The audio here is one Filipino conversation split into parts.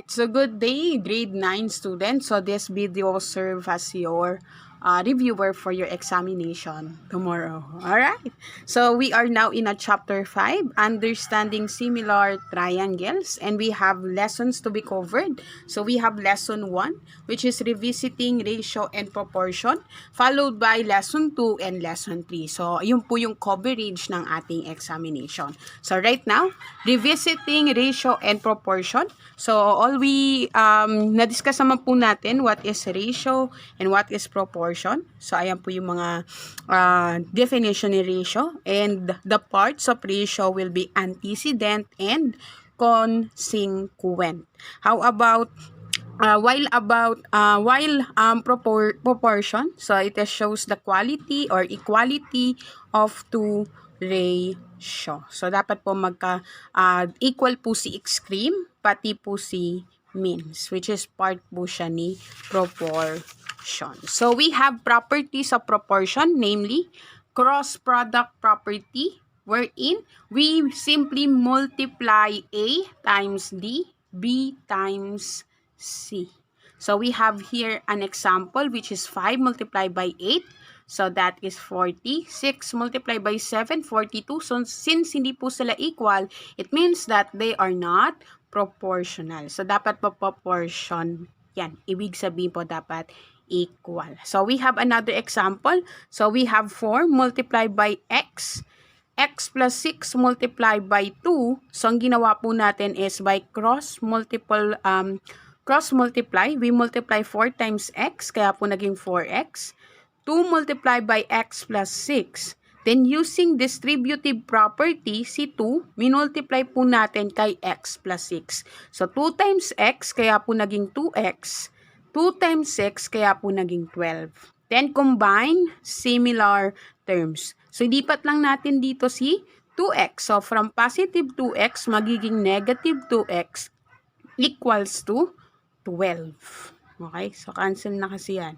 So good day, grade 9 students. So this video will serve as your reviewer for your examination tomorrow. Alright, so we are now in a chapter 5, understanding similar triangles, and we have lessons to be covered. So we have lesson 1, which is revisiting ratio and proportion, followed by lesson 2 and lesson 3. So yun po yung coverage ng ating examination. So right now, revisiting ratio and proportion. So all we na-discuss naman po natin what is ratio and what is proportion. So ayan po yung mga definition ni ratio, and the parts of ratio will be antecedent and consequent. How about proportion, so it shows the quality or equality of two ratio. So dapat po magka equal po si extreme pati po si means, which is part po siya ni proportion. So we have properties of proportion, namely cross product property, wherein we simply multiply A times D, B times C. So we have here an example, which is 5 multiplied by 8. So that is 40. 6 multiplied by 7, 42. So since hindi po sila equal, it means that they are not proportional. So dapat po proportion yan. Ibig sabihin po dapat equal. So we have another example. So we have 4 multiplied by x. X plus 6 multiplied by 2. So ang ginawa po natin is by cross multiply. We multiply 4 times x, kaya po naging 4x. 2 multiplied by x plus 6. Then using distributive property, si 2, minultiply po natin kay x plus 6. So 2 times x, kaya po naging 2x. 2 times 6, kaya po naging 12. Then combine similar terms. So ilipat lang natin dito si 2x. So from positive 2x, magiging negative 2x equals to 12. Okay? So cancel na kasi yan.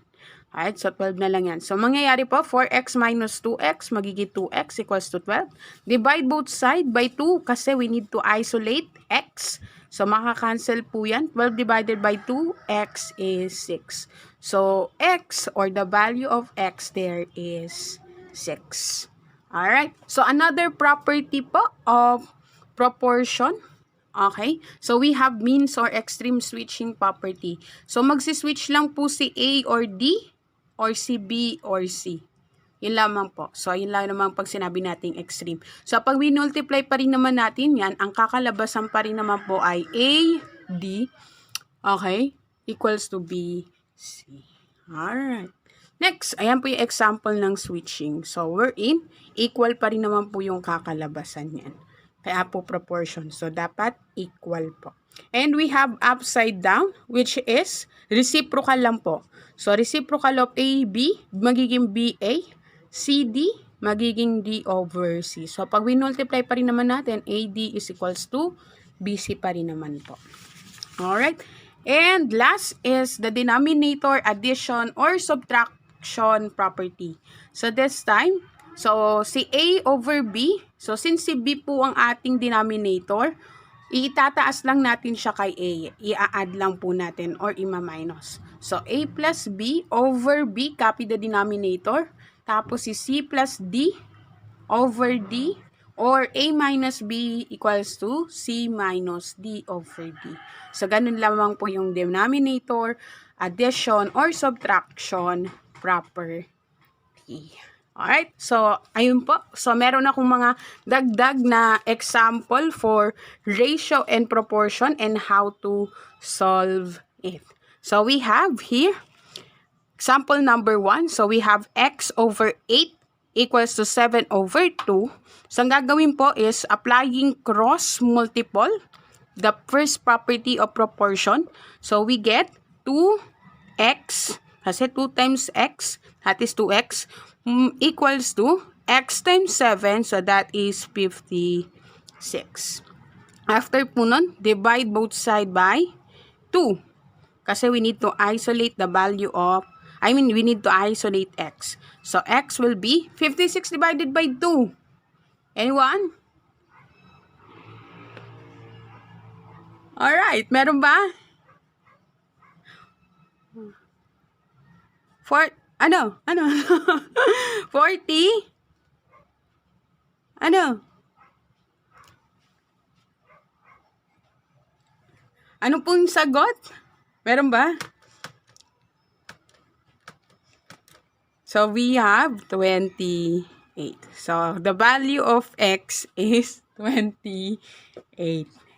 Alright, so 12 na lang yan. So, mangyayari po, 4x minus 2x, magiging 2x equals to 12. Divide both side by 2 kasi we need to isolate x. So, makakancel po yan. 12 divided by 2, x is 6. So, x or the value of x there is 6. Alright, so another property po of proportion. Okay, so we have means or extreme switching property. So, magsiswitch lang po si A or D or si B or C. Yun lamang po. So, yun lang naman pag sinabi nating extreme. So, pag we-multiply pa rin naman natin yan, ang kakalabasan pa rin naman po ay A, D, okay, equals to B, C. Alright. Next, ayan po yung example ng switching. So, we're in, equal pa rin naman po yung kakalabasan yan. Kaya po proportion. So, dapat equal po. And we have upside down, which is reciprocal lang po. So, reciprocal of AB, magiging BA. CD, magiging D over C. So, pag we-multiply pa rin naman natin, AD is equals to BC pa rin naman po. Alright. And last is the denominator addition or subtraction property. So, this time, so, si A over B, so since si B po ang ating denominator, itataas lang natin siya kay A. I-add lang po natin or i-minus. So, A plus B over B, copy the denominator. Tapos si C plus D over D or A minus B equals to C minus D over D. So, ganun lamang po yung denominator, addition, or subtraction property. Alright, so ayun po. So meron akong mga dagdag na example for ratio and proportion and how to solve it. So we have here example number 1. So we have x over 8 equals to 7 over 2. So ang gagawin po is applying cross multiple, the first property of proportion. So we get 2x, kasi 2 times x, that is 2x, equals to x times 7, so that is 56. After po nun, divide both side by 2. Kasi we need to isolate the value of, we need to isolate x. So, x will be 56 divided by 2. Anyone? Alright, meron ba? Ano? 40? Ano? Ano po yung sagot? Meron ba? So, we have 28. So, the value of x is 28.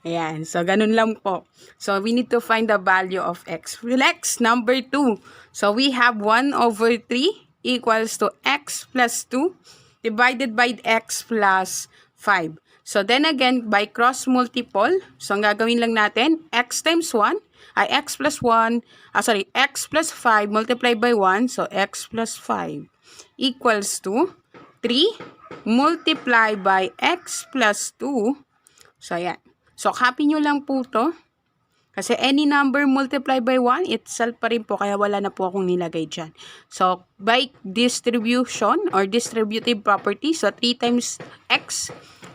Ayan. So, ganun lang po. So, we need to find the value of x. Next, number 2. So, we have 1 over 3 equals to x plus 2 divided by x plus 5. So, then again, by cross multiple, so ang gagawin lang natin, x times 1, ay x plus 1, x plus 5 multiplied by 1, so x plus 5 equals to 3 multiplied by x plus 2. So, ayan. So, copy nyo lang po to. Kasi any number multiplied by 1, itself pa rin po, kaya wala na po akong nilagay dyan. So, by distribution or distributive property, so 3 times x,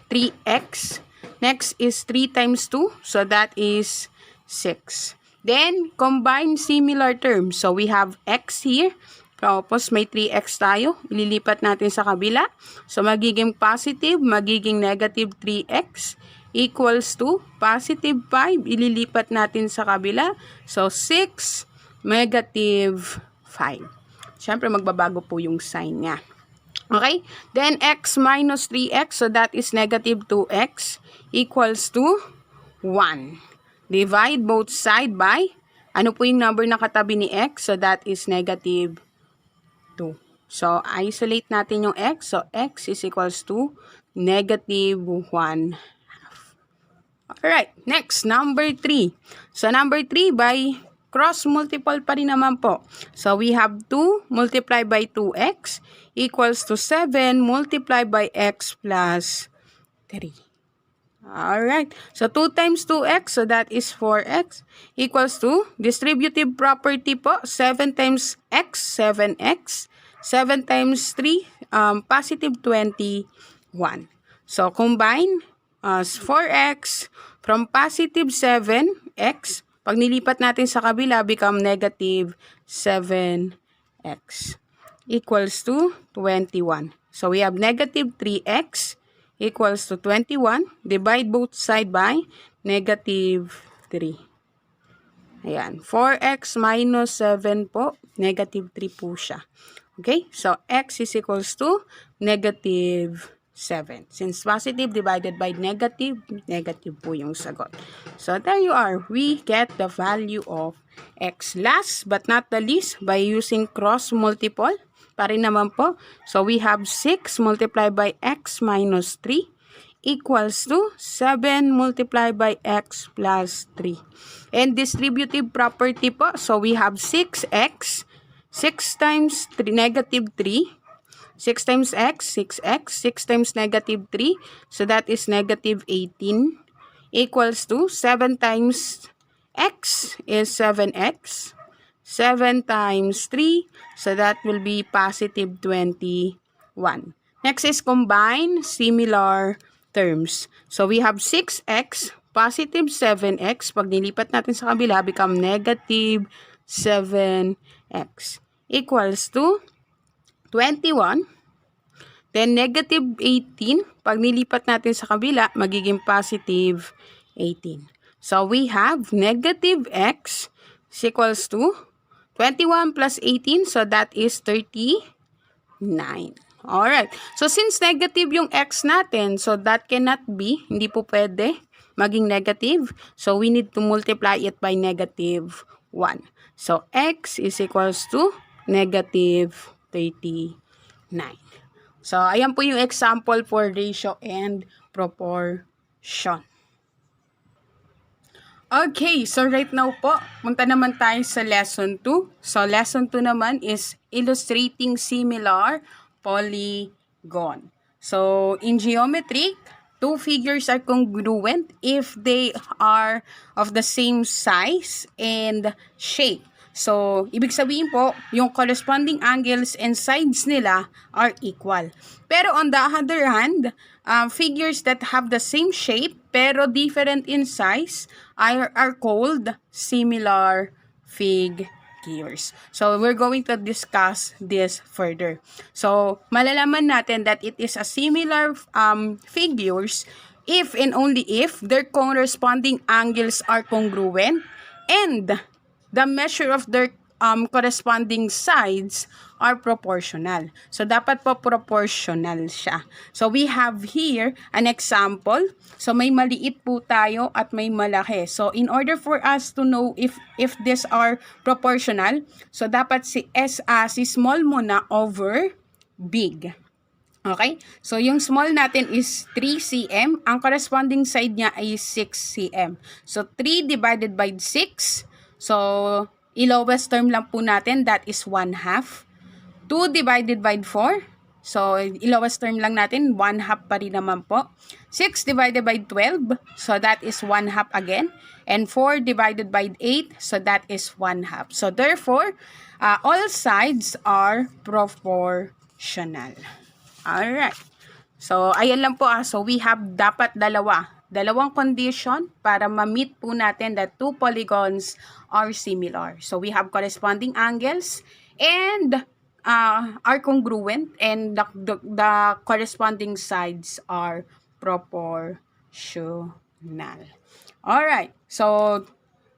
3x. Next is 3 times 2, so that is 6. Then, combine similar terms. So, we have x here. Tapos, may 3x tayo. Ililipat natin sa kabila. So, magiging positive, magiging negative 3x equals to positive 5. Ililipat natin sa kabila. So, 6, negative 5. Siyempre, magbabago po yung sign niya. Okay? Then, x minus 3x, so that is negative 2x equals to 1. Divide both side by, ano po yung number na katabi ni x? So, that is negative 2. So, isolate natin yung x. So, x is equals to negative 1/2. Alright, next, number 3. So, number 3 by cross multiple pa rin naman po. So, we have 2 multiplied by 2x equals to 7 multiplied by x plus 3. Alright, so 2 times 2x, so that is 4x equals to distributive property po. 7 times x, 7x. 7 times 3, positive 21. So, combine 4x from positive 7x. Pag nilipat natin sa kabila, become negative 7x equals to 21. So, we have negative 3x equals to 21. Divide both side by negative 3. Ayan. 4x minus 7 po. Negative 3 po siya. Okay? So, x is equals to negative 7. Since positive divided by negative, negative po yung sagot. So, there you are. We get the value of x. Last but not the least, by using cross multiple, pa rin naman po. So, we have 6 multiplied by x minus 3 equals to 7 multiplied by x plus 3. And distributive property po. So, we have 6x. 6 times 3, negative 3. 6 times x, 6x. 6 times negative 3. So, that is negative 18 equals to 7 times x is 7x. 7 times 3. So, that will be positive 21. Next is combine similar terms. So, we have 6x, positive 7x. Pag nilipat natin sa kabila, become negative 7x equals to 21. Then, negative 18. Pag nilipat natin sa kabila, magiging positive 18. So, we have negative x is equals to 21 plus 18. So, that is 39. Alright. So, since negative yung x natin, so that cannot be, hindi po pwede maging negative. So, we need to multiply it by negative 1. So, x is equals to negative 39. So, ayan po yung example for ratio and proportion. Okay, so right now po, punta naman tayo sa lesson 2. So, lesson 2 naman is illustrating similar polygon. So, in geometry, two figures are congruent if they are of the same size and shape. So, ibig sabihin po, yung corresponding angles and sides nila are equal. Pero on the other hand, figures that have the same shape pero different in size are called similar figures. figures. So, we're going to discuss this further. So, malalaman natin that it is a similar figures if and only if their corresponding angles are congruent and the measure of their corresponding sides are proportional. So, dapat po proportional siya. So, we have here an example. So, may maliit po tayo at may malaki. So, in order for us to know if these are proportional, so dapat si small muna over big. Okay? So, yung small natin is 3 cm. Ang corresponding side niya ay 6 cm. So, 3 divided by 6. So, i-lowest term lang po natin, that is 1/2. 2 divided by 4. So, i-lowest term lang natin, 1/2 pa rin naman po. 6 divided by 12. So, that is 1/2 again. And 4 divided by 8. So, that is 1/2. So, therefore, all sides are proportional. Alright. So, ayan lang po. So, we have dapat dalawang condition para ma-meet po natin that two polygons are similar. So, we have corresponding angles and are congruent and the corresponding sides are proportional. Alright. So,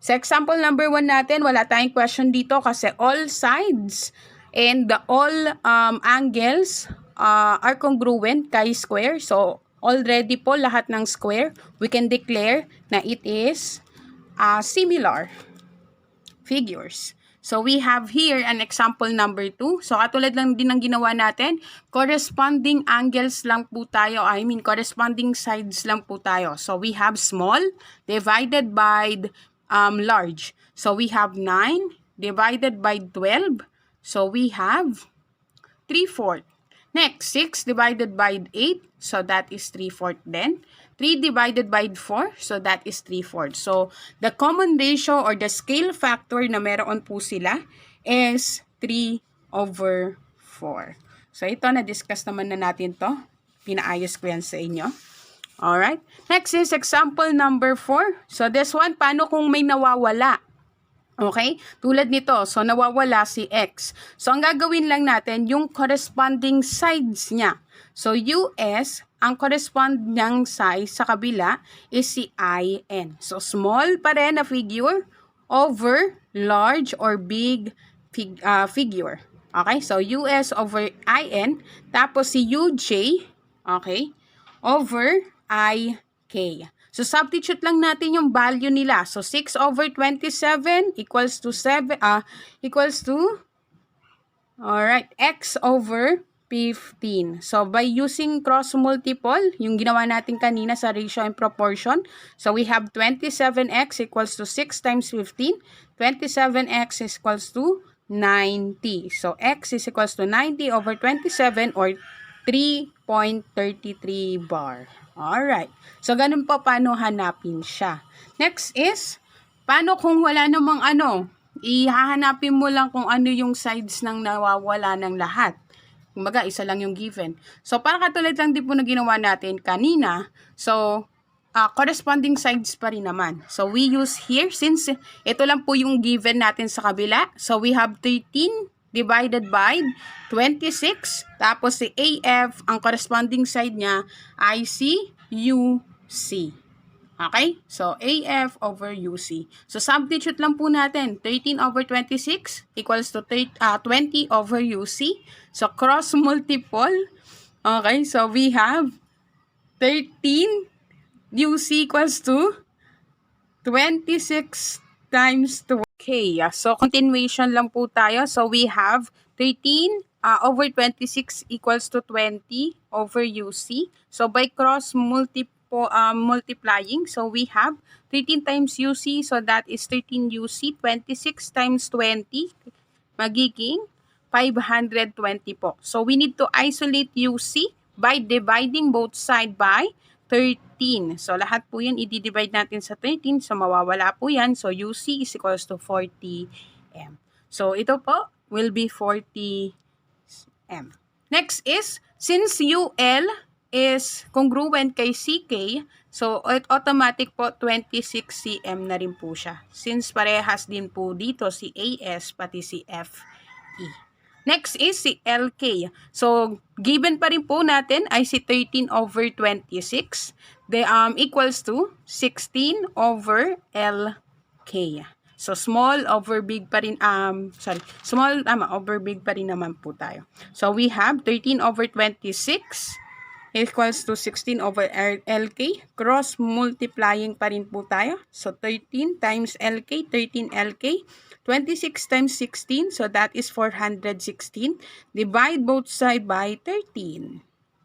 sa example number 1 natin, wala tayong question dito kasi all sides and all angles are congruent kay square. So, already po lahat ng square, we can declare na it is similar figures. So, we have here an example number 2. So, katulad lang din ng ginawa natin, corresponding angles lang po tayo. Corresponding sides lang po tayo. So, we have small divided by large. So, we have 9 divided by 12. So, we have 3/4. Next, 6 divided by 8, so that is 3/4 then. 3 divided by 4, so that is 3/4. So, the common ratio or the scale factor na meron po sila is 3/4. So, ito, na-discuss naman na natin to. Pinaayos ko yan sa inyo. Alright. Next is example number 4. So, this one, paano kung may nawawala? Okay? Tulad nito, so nawawala si X. So, ang gagawin lang natin, yung corresponding sides niya. So, US, ang corresponding side sa kabila is si IN. So, small pa rin na figure over large or big figure. Okay? So, US over IN. Tapos si UJ, okay, over IK. So, substitute lang natin yung value nila. So, 6 over 27 equals to alright, X over 15. So, by using cross multiple, yung ginawa natin kanina sa ratio and proportion, so we have 27x equals to 6 times 15. 27x is equals to 90. So, x is equals to 90 over 27 or 3.33 bar. Alright. So, ganun po paano hanapin siya. Next is, paano kung wala namang ihahanapin mo lang kung ano yung sides ng nawawala ng lahat. Kumbaga, isa lang yung given. So, para katulad lang din po na ginawa natin kanina, so, corresponding sides pa rin naman. So, we use here, since ito lang po yung given natin sa kabila, so we have 13 divided by 26. Tapos si AF, ang corresponding side niya ay si UC. Okay? So, AF over UC. So, substitute lang po natin. 13 over 26 equals to 20 over UC. So, cross multiple. Okay? So, we have 13 UC equals to 26 times 2. Okay, so continuation lang po tayo. So, we have 13 over 26 equals to 20 over UC. So, by cross multiplying, so we have 13 times UC, so that is 13 UC. 26 times 20, magiging 520 po. So, we need to isolate UC by dividing both side by 13. So, lahat po yan, i-divide natin sa 13. So, mawawala po yan. So, UC is equals to 40 M. So, ito po will be 40 M. Next is, since UL is congruent kay CK, so automatic po 26 cm na rin po siya. Since parehas din po dito si AS pati si FE. Next is si LK. So, given pa rin po natin ay si 13/26. Equals to 16/LK. So, small over big pa rin, over big pa rin naman po tayo. So, we have 13/26 equals to 16/LK. Cross multiplying pa rin po tayo. So, 13 times LK, 13LK. 26 times 16, so that is 416. Divide both side by 13.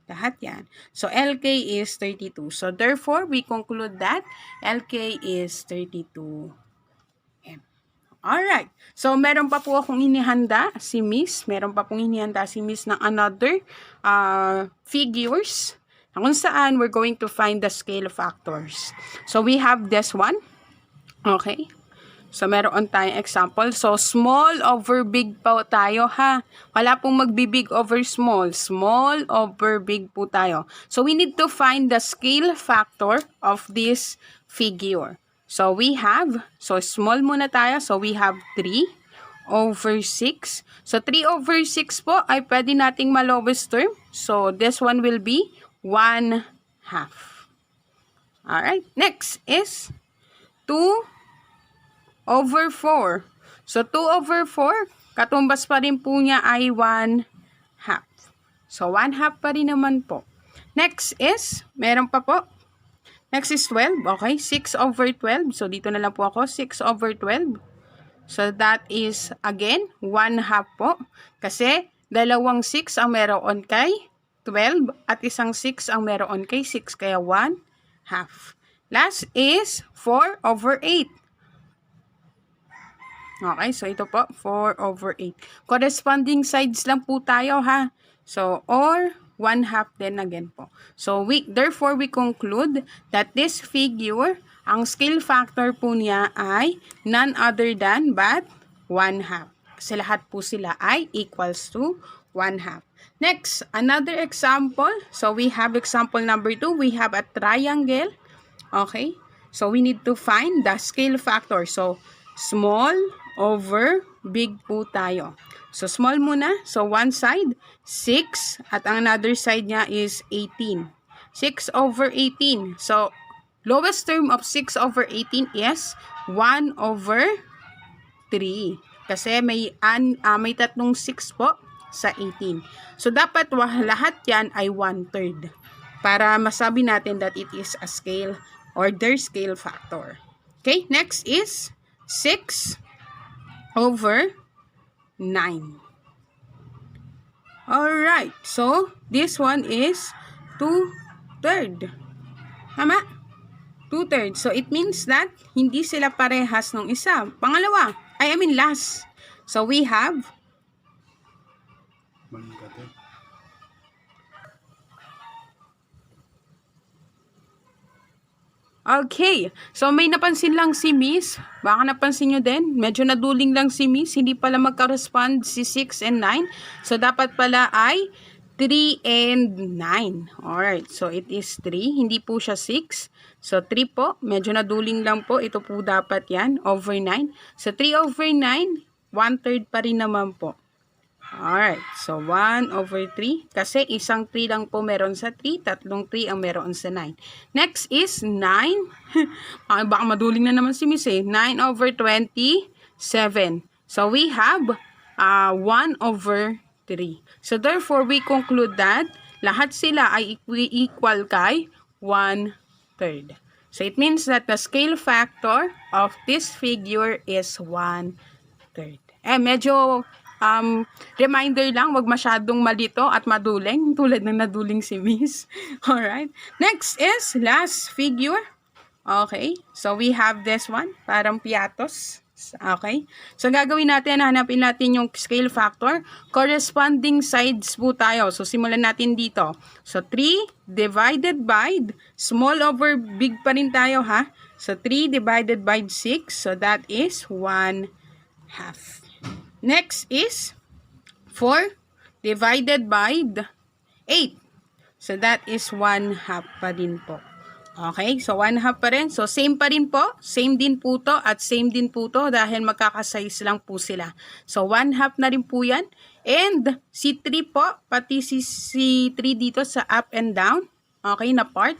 Lahat yan. So, LK is 32. So, therefore, we conclude that LK is 32. Alright. So, meron pa po akong inihanda si Miss. Meron pa pong inihanda si Miss ng another figures kung saan we're going to find the scale factors. So, we have this one. Okay. So, meron tayong example. So, small over big po tayo, ha? Wala pong magbibig over small. Small over big po tayo. So, we need to find the scale factor of this figure. So, we have, so small muna tayo. So, we have 3/6. So, 3/6 po ay pwede nating ma-lowest term. So, this one will be 1/2. Alright. Next is 2/4. So, 2/4, katumbas pa rin po niya ay 1/2. So, 1/2 pa rin naman po. Next is, meron pa po. Next is 12. Okay, 6/12. So, dito na lang po ako, 6/12. So, that is, again, 1/2 po. Kasi, dalawang 6 ang meron kay 12 at isang 6 ang meron kay 6. Kaya, 1/2. Last is 4/8. Okay, so ito po, 4/8. Corresponding sides lang po tayo, ha? So, or 1/2 then again po. So, therefore, we conclude that this figure, ang scale factor po niya ay none other than but 1/2. Kasi lahat po sila ay equals to 1/2. Next, another example. So, we have example number 2. We have a triangle. Okay? So, we need to find the scale factor. So, small over big po tayo. So, small muna. So, one side, 6. At ang another side niya is 18. 6/18. So, lowest term of 6/18 is 1/3. Kasi may tatlong 6 po sa 18. So, dapat lahat yan ay 1/3. Para masabi natin that it is a scale or their scale factor. Okay, next is 6/9. Alright, so this one is 2/3. Tama? 2/3. So it means that hindi sila parehas ng isa. Pangalawa, last. So we have okay. So, may napansin lang si Miss. Baka napansin nyo din. Medyo naduling lang si Miss. Hindi pala mag-correspond si 6 and 9. So, dapat pala ay 3 and 9. Alright. So, it is 3. Hindi po siya 6. So, 3 po. Medyo naduling lang po. Ito po dapat yan. Over 9. So, 3/9. 1/3 pa rin naman po. Alright, so 1/3. Kasi isang 3 lang po meron sa 3, tatlong 3 ang meron sa 9. Next is 9. Baka maduling na naman si Miss eh. 9/27. So we have 1/3. So therefore, we conclude that lahat sila ay equal kay 1/3. So it means that the scale factor of this figure is 1/3. Medyo reminder lang, wag masyadong malito at maduling, tulad ng naduling si Miss. Alright. Next is last figure. Okay. So, we have this one. Parang piatos. Okay. So, gagawin natin, hanapin natin yung scale factor. Corresponding sides po tayo. So, simulan natin dito. So, 3 divided by, small over big pa rin tayo, ha? So, 3 divided by 6. So, that is 1/2. Next is 4 divided by 8. So that is 1/2 pa din po. Okay, so 1/2 pa rin. So same pa rin po, same din po to at same din po to dahil magkakasize lang po sila. So 1/2 na rin po yan. And si 3 po, pati si 3 dito sa up and down, okay, na part.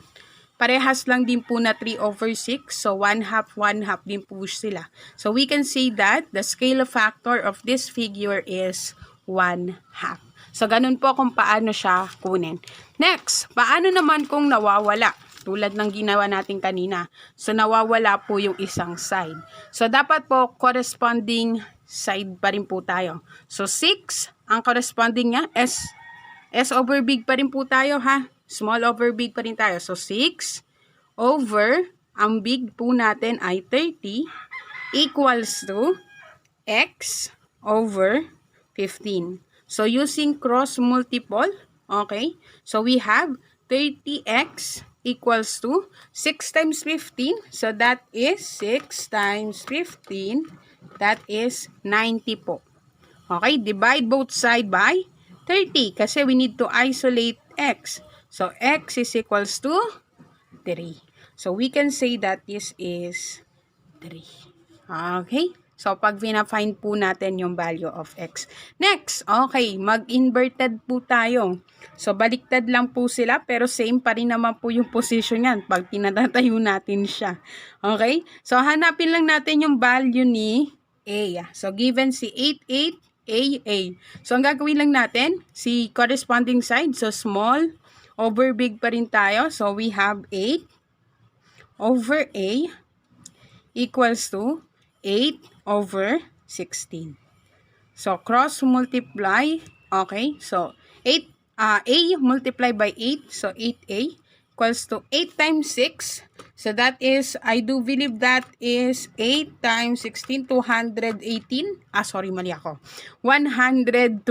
Parehas lang din po na 3/6. So 1/2, 1/2 din po sila. So we can say that the scale factor of this figure is 1/2. So ganun po kung paano siya kunin. Next, paano naman kung nawawala? Tulad ng ginawa natin kanina. So, nawawala po yung isang side. So, dapat po corresponding side pa rin po tayo. So, 6, ang corresponding niya, S over big pa rin po tayo, ha? Small over big pa rin tayo. So, 6 over, ang big po natin ay 30, equals to X over 15. So, using cross multiple, okay? So, we have 30x equals to 6 times 15. So, that is 6 times 15. That is 90 po. Okay, divide both side by 30 kasi we need to isolate x. So, x is equals to 3. So, we can say that this is 3. Okay. So, pag vina-find po natin yung value of x. Next, okay, mag-inverted po tayo. So, baliktad lang po sila, pero same pa rin naman po yung position yan pag tinatatayo natin siya. Okay? So, hanapin lang natin yung value ni A. So, given si 8, 8, A. So, ang gagawin lang natin, si corresponding side, so small over big pa rin tayo. So, we have 8 over A equals to 8 over 16. So, cross multiply. Okay. So, 8, A multiply by 8. So, 8A equals to 8 times 6. So, that is, I do believe that is 8 times 16, 218. Sorry, mali ako. 128.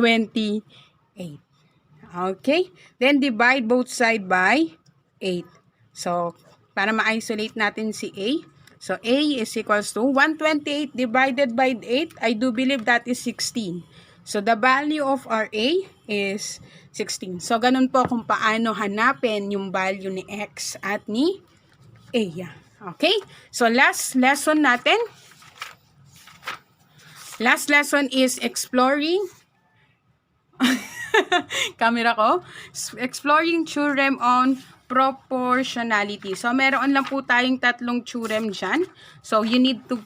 Okay. Then, divide both side by 8. So, para ma-isolate natin si A. So, A is equals to 128 divided by 8. I do believe that is 16. So, the value of our A is 16. So, ganun po kung paano hanapin yung value ni X at ni A. Okay? So, last lesson natin. Last lesson is exploring camera ko. Exploring theorem on proportionality. So, meron lang po tayong tatlong theorem dyan. So, you need to,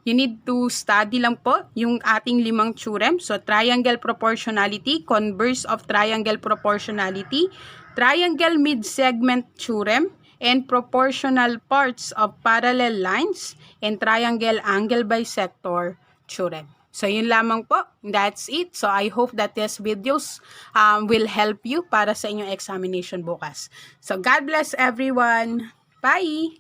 you need to study lang po yung ating 5 theorem. So, triangle proportionality, converse of triangle proportionality, triangle mid-segment theorem, and proportional parts of parallel lines, and triangle angle bisector theorem. So, yun lamang po. That's it. So, I hope that these videos will help you para sa inyong examination bukas. So, God bless everyone. Bye!